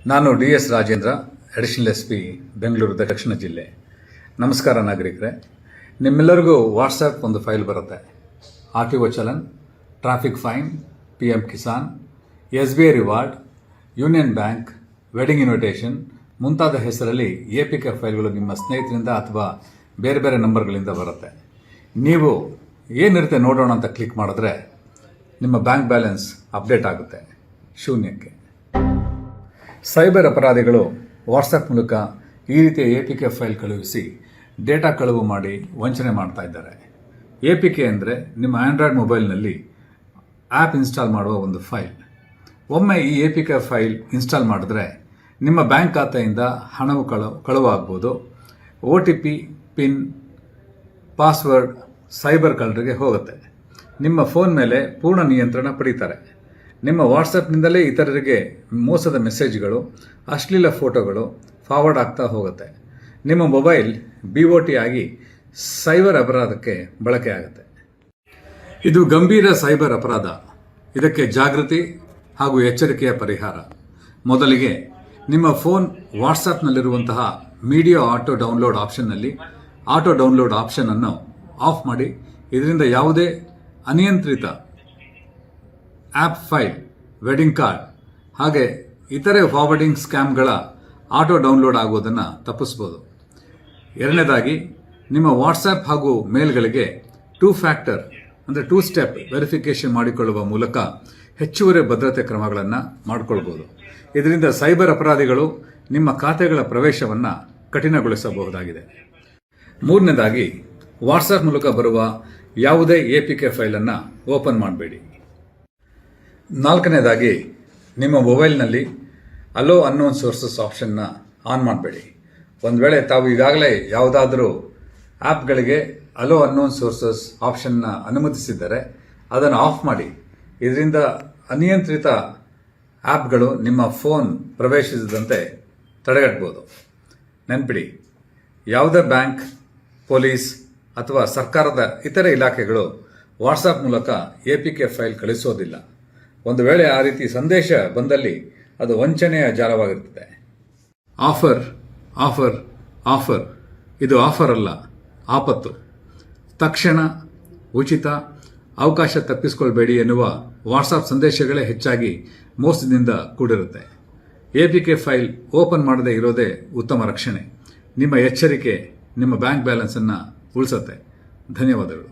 ನಾನು ಡಿ.ಎಸ್. Rajendra, additional SP, Bengaluru ದಕ್ಷಿಣ ಜಿಲ್ಲೆ. ನಮಸ್ಕಾರ ನಾಗರಿಕರೇ. ನಿಮ್ಮೆಲ್ಲರಿಗೂ ವಾಟ್ಸಪ್ ಒಂದು ಫೈಲ್ ಬರುತ್ತೆ. RTO challan, traffic fine, PM Kisan, SBI reward, union bank, wedding invitation ಮುಂತಾದ ಹೆಸರಲ್ಲಿ APK ಫೈಲ್ಗಳು ನಿಮ್ಮ ಸ್ನೇಹಿತರಿಂದ ಅಥವಾ ಬೇರೆ ಬೇರೆ ನಂಬರ್ಗಳಿಂದ ಬರುತ್ತೆ. ನೀವು ಏನಿರುತ್ತೆ ನೋಡೋಣ ಅಂತ ಕ್ಲಿಕ್ ಮಾಡಿದ್ರೆ ನಿಮ್ಮ ಬ್ಯಾಂಕ್ ಬ್ಯಾಲೆನ್ಸ್ ಅಪ್ಡೇಟ್ ಆಗುತ್ತೆ ಶೂನ್ಯಕ್ಕೆ. ಸೈಬರ್ ಅಪರಾಧಿಗಳು ವಾಟ್ಸಪ್ ಮೂಲಕ ಈ ರೀತಿಯ APK ಫೈಲ್ ಕಳುಹಿಸಿ ಡೇಟಾ ಕಳುವು ಮಾಡಿ ವಂಚನೆ ಮಾಡ್ತಾ ಇದ್ದಾರೆ. APK ಅಂದರೆ ನಿಮ್ಮ ಆಂಡ್ರಾಯ್ಡ್ ಮೊಬೈಲ್ನಲ್ಲಿ ಆ್ಯಪ್ ಇನ್ಸ್ಟಾಲ್ ಮಾಡುವ ಒಂದು ಫೈಲ್. ಒಮ್ಮೆ ಈ APK ಫೈಲ್ ಇನ್ಸ್ಟಾಲ್ ಮಾಡಿದ್ರೆ ನಿಮ್ಮ ಬ್ಯಾಂಕ್ ಖಾತೆಯಿಂದ ಹಣವು ಕಳುವಾಗ್ಬೋದು. OTP, ಪಿನ್, ಪಾಸ್ವರ್ಡ್ ಸೈಬರ್ ಕಳ್ಳರಿಗೆ ಹೋಗುತ್ತೆ. ನಿಮ್ಮ ಫೋನ್ ಮೇಲೆ ಪೂರ್ಣ ನಿಯಂತ್ರಣ ಪಡೀತಾರೆ. ನಿಮ್ಮ ವಾಟ್ಸಪ್ನಿಂದಲೇ ಇತರರಿಗೆ ಮೋಸದ ಮೆಸೇಜ್ಗಳು, ಅಶ್ಲೀಲ ಫೋಟೋಗಳು ಫಾರ್ವರ್ಡ್ ಆಗ್ತಾ ಹೋಗುತ್ತೆ. ನಿಮ್ಮ ಮೊಬೈಲ್ BOT ಆಗಿ ಸೈಬರ್ ಅಪರಾಧಕ್ಕೆ ಬಳಕೆ ಆಗುತ್ತೆ. ಇದು ಗಂಭೀರ ಸೈಬರ್ ಅಪರಾಧ. ಇದಕ್ಕೆ ಜಾಗೃತಿ ಹಾಗೂ ಎಚ್ಚರಿಕೆಯ ಪರಿಹಾರ. ಮೊದಲಿಗೆ ನಿಮ್ಮ ಫೋನ್ ವಾಟ್ಸಪ್ನಲ್ಲಿರುವಂತಹ ಮೀಡಿಯಾ ಆಟೋ ಡೌನ್ಲೋಡ್ ಆಪ್ಷನ್ನಲ್ಲಿ ಆಟೋ ಡೌನ್ಲೋಡ್ ಆಪ್ಷನ್ ಅನ್ನು ಆಫ್ ಮಾಡಿ. ಇದರಿಂದ ಯಾವುದೇ ಅನಿಯಂತ್ರಿತ ಆ್ಯಪ್ ಫೈಲ್, ವೆಡ್ಡಿಂಗ್ ಕಾರ್ಡ್ ಹಾಗೆ ಇತರೆ ಫಾರ್ವರ್ಡಿಂಗ್ ಸ್ಕ್ಯಾಮ್ಗಳ ಆಟೋ ಡೌನ್ಲೋಡ್ ಆಗುವುದನ್ನು ತಪ್ಪಿಸಬಹುದು. ಎರಡನೇದಾಗಿ ನಿಮ್ಮ ವಾಟ್ಸಪ್ ಹಾಗೂ ಮೇಲ್ಗಳಿಗೆ 2 ಫ್ಯಾಕ್ಟರ್ ಅಂದರೆ 2 ಸ್ಟೆಪ್ ವೆರಿಫಿಕೇಶನ್ ಮಾಡಿಕೊಳ್ಳುವ ಮೂಲಕ ಹೆಚ್ಚುವರಿ ಭದ್ರತೆ ಕ್ರಮಗಳನ್ನು ಮಾಡಿಕೊಳ್ಬೋದು. ಇದರಿಂದ ಸೈಬರ್ ಅಪರಾಧಿಗಳು ನಿಮ್ಮ ಖಾತೆಗಳ ಪ್ರವೇಶವನ್ನು ಕಠಿಣಗೊಳಿಸಬಹುದಾಗಿದೆ. ಮೂರನೇದಾಗಿ ವಾಟ್ಸಪ್ ಮೂಲಕ ಬರುವ ಯಾವುದೇ APK ಫೈಲನ್ನು ಓಪನ್ ಮಾಡಬೇಡಿ. ನಾಲ್ಕನೇದಾಗಿ ನಿಮ್ಮ ಮೊಬೈಲ್ನಲ್ಲಿ ಅಲೋ ಅನ್ನೋನ್ ಸೋರ್ಸಸ್ ಆಪ್ಷನ್ನ ಆನ್ ಮಾಡಬೇಡಿ. ಒಂದು ವೇಳೆ ತಾವು ಈಗಾಗಲೇ ಯಾವುದಾದರೂ ಆ್ಯಪ್ಗಳಿಗೆ ಅಲೋ ಅನ್ನೋನ್ ಸೋರ್ಸಸ್ ಆಪ್ಷನ್ನ ಅನುಮತಿಸಿದ್ದರೆ ಅದನ್ನು ಆಫ್ ಮಾಡಿ. ಇದರಿಂದ ಅನಿಯಂತ್ರಿತ ಆ್ಯಪ್ಗಳು ನಿಮ್ಮ ಫೋನ್ ಪ್ರವೇಶಿಸದಂತೆ ತಡೆಗಟ್ಟಬಹುದು. ನೆನಪಿಡಿ, ಯಾವುದೇ ಬ್ಯಾಂಕ್, ಪೊಲೀಸ್ ಅಥವಾ ಸರ್ಕಾರದ ಇತರೆ ಇಲಾಖೆಗಳು ವಾಟ್ಸಪ್ ಮೂಲಕ APK ಫೈಲ್ ಕಳಿಸೋದಿಲ್ಲ. ಒಂದು ವೇಳೆ ಆ ರೀತಿ ಸಂದೇಶ ಬಂದಲ್ಲಿ ಅದು ವಂಚನೆಯ ಜಾಲವಾಗಿರುತ್ತದೆ. ಆಫರ್ ಆಫರ್ ಆಫರ್ ಇದು ಆಫರ್ ಅಲ್ಲ, ಆಪತ್ತು. ತಕ್ಷಣ, ಉಚಿತ, ಅವಕಾಶ ತಪ್ಪಿಸಿಕೊಳ್ಬೇಡಿ ಎನ್ನುವ ವಾಟ್ಸಪ್ ಸಂದೇಶಗಳೇ ಹೆಚ್ಚಾಗಿ ಮೋಸದಿಂದ ಕೂಡಿರುತ್ತೆ. APK ಫೈಲ್ ಓಪನ್ ಮಾಡದೇ ಇರೋದೇ ಉತ್ತಮ ರಕ್ಷಣೆ. ನಿಮ್ಮ ಎಚ್ಚರಿಕೆ ನಿಮ್ಮ ಬ್ಯಾಂಕ್ ಬ್ಯಾಲೆನ್ಸನ್ನು ಉಳಿಸುತ್ತೆ. ಧನ್ಯವಾದಗಳು.